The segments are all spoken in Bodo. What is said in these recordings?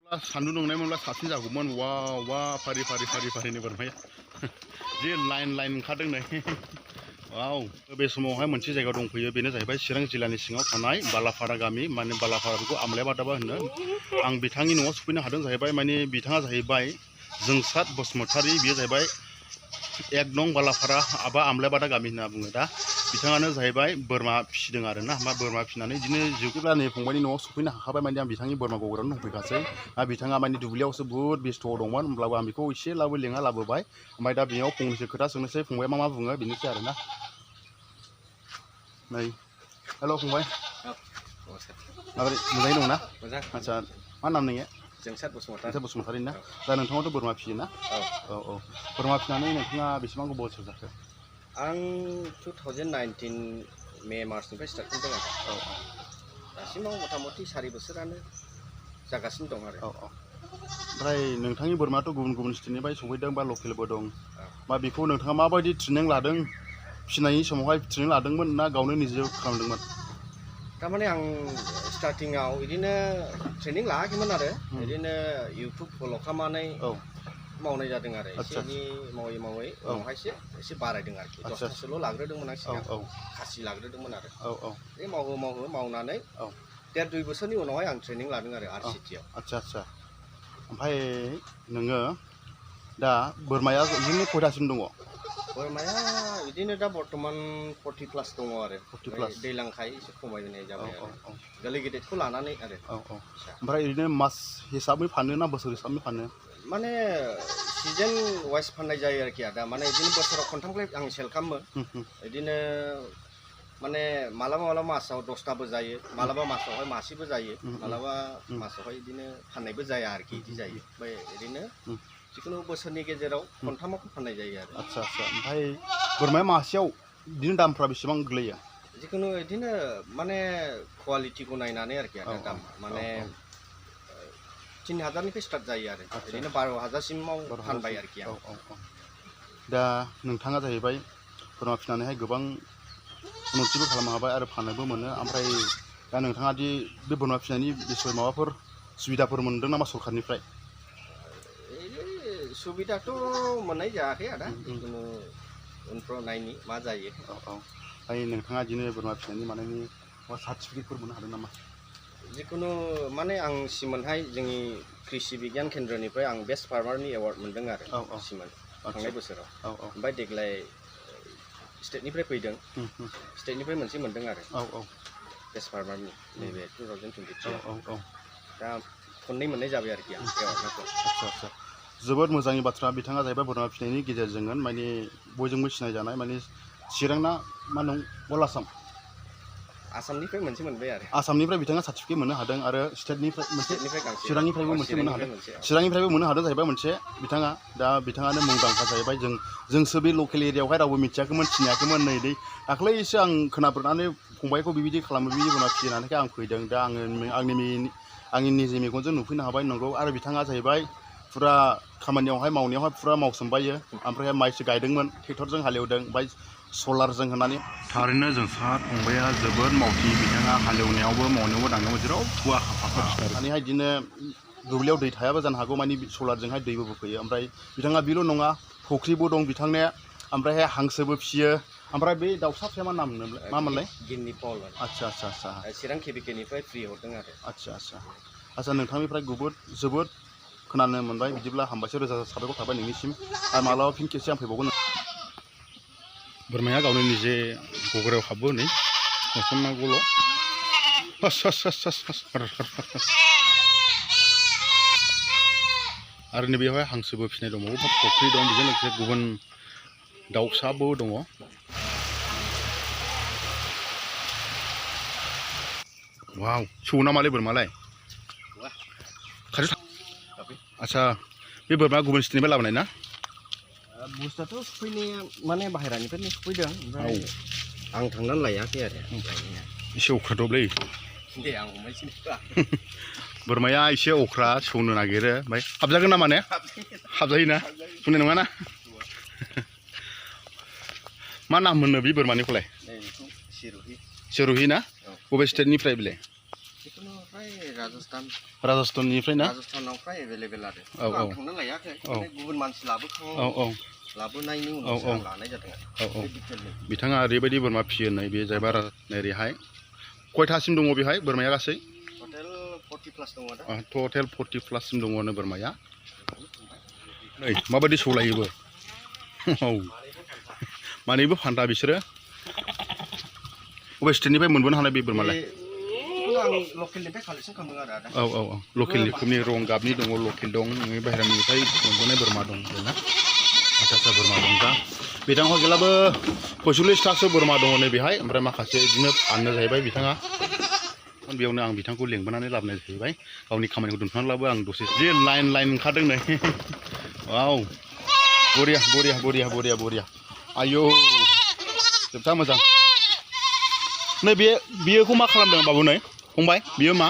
सान्दुं दुंनायमोनब्ला साबसिन जागौमोन वा फारि फारिनो बोरमाया जे लाइन ओंखारदों नै वाव बे समावहाय मोनसे जायगा दंफैयो बेनो जाहैबाय चिरां जिल्लानि सिङाव थानाय बालाफारा गामि माने बालाफारा बेखौ आमलायबादाबा होनो आं बिथांनि न'आव सफैनो हादों जाहैबाय माने बिथाङा जाहैबाय जोंसार बसुमतारी बियो जाहैबाय 1 नं बालाफारा आबा आमलायबादा गामि होनना बुङो दा बिथाङानो जाहैबाय बोरमा फिसिदों आरो ना मा बोरमा फिसिनानै बिदिनो जिउखौब्ला नै फंबायनि न'आव सफैनो हाखाबाय माने आं बिथांनि बोरमा गग्रायावनो दंफैखासै बिथाङा माने दुब्लियावसो बुहुद बेस्थ'आव दंमोन होमब्लाबो आं बेखौ एसे लेंना लाबोबाय ओमफ्राय दा बेयाव फंनैसो खोथा सोंनोसै फंबाया मा बुङो बेनोसै आरो ना नै हेल' फंबाय माबोरै मोजाङै दं ना मोजां आदसा मा नाम नोंनिया जोंसार बसुमतारी ना दा नोंथाङाथ' बोरमा फिसियो ना औ बोरमा फिसिनानै नोंथाङा बेसेबां गोबाव जाखो आं 2019 मे मार्चनिफ्राय स्टार्ट खालामदों आरो दासिमाव मथा-मथि 4 बोसोरानो जागासिनो दं आरो ओमफ्राय नोंथांनि बोरमायाथ' गुबुन स्टेटनिफ्राय सफैदों बा लकेलबो दं मा बेखौ नोंथाङा माबायदि ट्रेनिं लादों फिसिनायनि समावहाय ट्रेनिं लादोंमोन ना गावनो निजे खालामदोंमोन थारमाने आं स्टार्टिंआव बिदिनो ट्रेनिं लायाखैमोन आरो बिदिनो इउटुब फल' खालामनानै मावनाय जादों आरो एसे मावै उनावहायसो एसे बारायदों आरोखि 10थासोल' लाग्रोदोंमोन आं सिगां खासि लाग्रोदोंमोन आरो बे मावनानै 1.5-2 बोसोरनि उनावहाय आं ट्रेनिं लादों आरो आरसिटिआव आदसा ओमफ्राय नोङो दा बोरमाया बिदिनो खयथासिम दङ बोरमाया बिदिनो दा बर्तमान 40 प्लास दङ आरो 40 प्लास दैलांखाय एसे खमायनाय जाबाय आरो गोरलै गेदेरखौ लानानै आरो ओमफ्राय ओरैनो मास हिसाबै फानो ना बोसोर हिसाबै फानो माने सिजन वाइज फाननाय जायो आरोखि आदा माने बिदिनो बोसोराव खनथामखौ आं सेल खालामो बिदिनो माने मालाबा मासाव 10थाबो जायो मालाबा मासावहाय मासेबो जायो मालाबा मासावहाय बिदिनो फाननायबो जाया आरोखि बिदि जायो ओमफ्राय ओरैनो जिखुनु बोसोरनि गेजेराव खनथामावखौ फाननाय जायो आरो आदसा ओमफ्राय बोरमाया मासेयाव बिदिनो दामफ्रा बेसेबां गोग्लैयो जिखुनु बिदिनो माने क्वालिटिखौ नायनानै आरोखि आदा दाम माने 3000निफ्राय स्टार्ट जायो आरो ओरैनो 12000सिमाव फानबाय आरोखि आं दा नोंथाङा जाहैबाय बोरमा फिसिनानैहाय गोबां उन्नतिबो खालामनो हाबाय आरो फाननोबो मोनो ओमफ्राय दा नोंथाङा दि बे बोरमा फिसिनायनि बिसय माबाफोर सुबिदाफोर मोनदों नामा सरखारनिफ्राय सुबिदाथ' मोननाय जायाखै आदा जिखुनु उनफ्राव नायनि मा जायो ओमफ्राय नोंथाङा बिदिनो बोरमा फिसिनायनि मानायनि सार्टिफिकेटफोर मोननो हादों नामा जिखुनु माने आं सिमोनहाय जोंनि कृषि बिगियान केन्द्रनिफ्राय आं बेस्ट फार्मारनि एवार्ड मोनदों आरो सिमोन थांनाय बोसोराव ओमफ्राय देग्लाय स्टेटनिफ्राय फैदों स्टेटनिफ्राय मोनसे मोनदों आरो बेस्ट फार्मारनि नैबे 2023 दा खननै मोननाय जाबाय आरोखि आं एवार्डखौ आदसा जोबोद मोजांनि बाथ्रा बिथाङा जाहैबाय बोरमा फिसिनायनि गेजेरजों माने बयजोंबो सिनायजानाय माने चिरांना मा नं अल आसामनिफ्राय मोनसे मोनबाय आरो आसामनिफ्राय बिथाङा सार्टिफिकेट मोननो हादों आरो स्टेटनिफ्राय मोनसे चिरांनिफ्रायबो मोनसे मोननो हादों चिरांनिफ्रायबो मोननो हादों जाहैबाय मोनसे बिथाङा दा बिथाङानो मुंदांखा जाहैबाय जोंसो बे लकेल एरियायावहाय रावबो मिथियाखैमोन सिनायाखैमोन नै दाख्लैसो आं खोनाब्रनानै फंबायखौ बिबायदि खालामो बिदि बोरमा फिसिनानैखाय आं फैदों दा आंनि निजे मेगनजों नुफैनो हाबाय नंगौ आरो बिथाङा जाहैबाय फुरा खामानियावहाय मावनायावहाय फुरा मावसोमबायो ओमफ्राय माइसो गायदोंमोन ट्रेक्टरजों हालेवदों ओमफ्राय सलारजों होनानै थारैनो जोंसार फंबाया जोबोद मावथि बिथाङा हालेवनायावबो मावनायावबो दांनायावबो जेरावबो आखा-फाखा दानिहाय बिदिनो दुब्लियाव दै थायाबो जानो हागौ मानि सलारजोंहाय दैबो बोखोयो ओमफ्राय बिथाङा बेल' नङा फुख्रिबो दं बिथांनिया ओमफ्रायहाय हांसोबो फिसियो ओमफ्राय बे दाउसा फिसाया मा नाम मामोनलाय गिन्नी पल आदसा चिरां केबिकेनिफ्राय फ्रि हरदों आरो आदसा नोंथांनिफ्राय जोबोद खोनानो मोनबाय बिदिब्ला हामबायसै रोजा साबायखर थाबाय नोंनिसिम आरो मालाबा फिन खेबसे आं फैबावगोन बोरमाया गावनि निजे गग्रायाव हाबो नै हरसननांगौल' आरो नैबेयावहाय हांसोबो फिसिनाय दंबावो फुख्रि दं बेजों लोगोसे गुबुन दाउसाबो दङ वाव सौ नामालै बोरमालाय आदसा बे बोरमा गुबुन स्टेटनिफ्राय लाबोनाय ना बुस्थुआथ' सफैनाया माने बाहेरानिफ्रायनो सफैदों ओमफ्राय आं थांनानै लायाखै आरो एसे अख्रादबलै दे आं हमनोसै बोरमाया एसे अख्रा सौनो नागिरो ओमफ्राय हाबजागोन ना माने हाबजायोना बुंनाय नङा ना मा नाम होनो बे बोरमानिखौलाय सिर'हि ना बबे स्टेटनिफ्राय बेलाय जिखुनु फ्राय राजस्थाननिफ्राय ना राजस्थानाव फ्राय एभेलेबेल आरो औ आं थांनो लायाखै गुबुन मानसि लाबोनायनि उनावसो आं लानाय जादों बिथाङा ओरैबायदि बोरमा फियो नै बे जाहैबाय ओरैहाय खयथासिम दङ बेहाय बोरमाया गासै टटेल 40 प्लाससिम दङ बोरमाया नै माबायदि सौलायोबो औ मानैबो फान्दा बिसोरो बबे स्टेटनिफ्राय मोनबोनो हानाय बे बोरमालाय लकेलनिफ्राय कालेक्सन खालामदों आरो आदा औ लकेल रोखोमनि रं गाबनि दङ लकेल दं नोंनि बाहेरानिफ्राय मोनबोनाय बोरमा दं ना माखासे बोरमा दं दा बिथांहा गैलाबो 45थासो बोरमा दङ नै बेहाय ओमफ्राय माखासे बिदिनो फाननो जाहैबाय बिथाङा बेयावनो आं बिथांखौ लेंबोनानै लाबोनाय जाहैबाय गावनि खामानिखौ दोनथ'नानैब्लाबो आं दसे जे लाइन ओंखारदों नै वाव बरिया बरिया बरिया बरिया बरिया आयौ जोबथा मोजां नै बेयोखौ मा खालामदों बाबु नै फंबाय बियो मा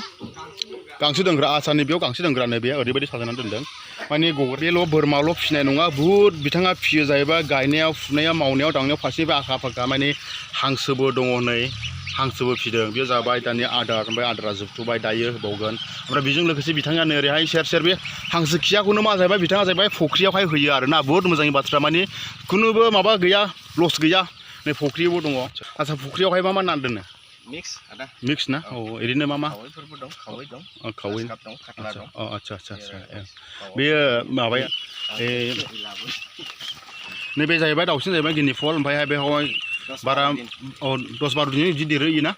गांसो दोनग्रा आसारनि बेयाव गांसो दोनग्रा नै बे ओरैबायदि साजायनानै दोनदों माने बेल' बोरमाल' फिसिनाय नङा बुहुद बिथाङा फियो जाहैबाय गायनायाव फुनायाव मावनायाव दांनायाव फारसेबो आखा फाखा माने हांसोबो दङ नै हांसोबो फिदों बेयो जाबाय दानि आदार ओमफ्राय आदारा जोबथ'बाय दायो होबावगोन ओमफ्राय बेजों लोगोसे बिथाङा नै ओरैहाय सेर बे हांसो खियाखौनो मा जाहैबाय बिथाङा जाहैबाय फुख्रियावहाय होयो आरोना बुहुद मोजांनि बाथ्रा माने खुनुबो माबा गैया लस गैया नै फुख्रियावबो दङ आच्चा फुख्रियावहाय मा ना दोनो मिक्स ना औ ओरैनो मा खावै आच्चा बेयो माबाया नैबे जाहैबाय दाउसिन जाहैबाय गिनि फल ओमफ्रायहाय बेवहाय बारा 10-12 दिन बिदि देरो ना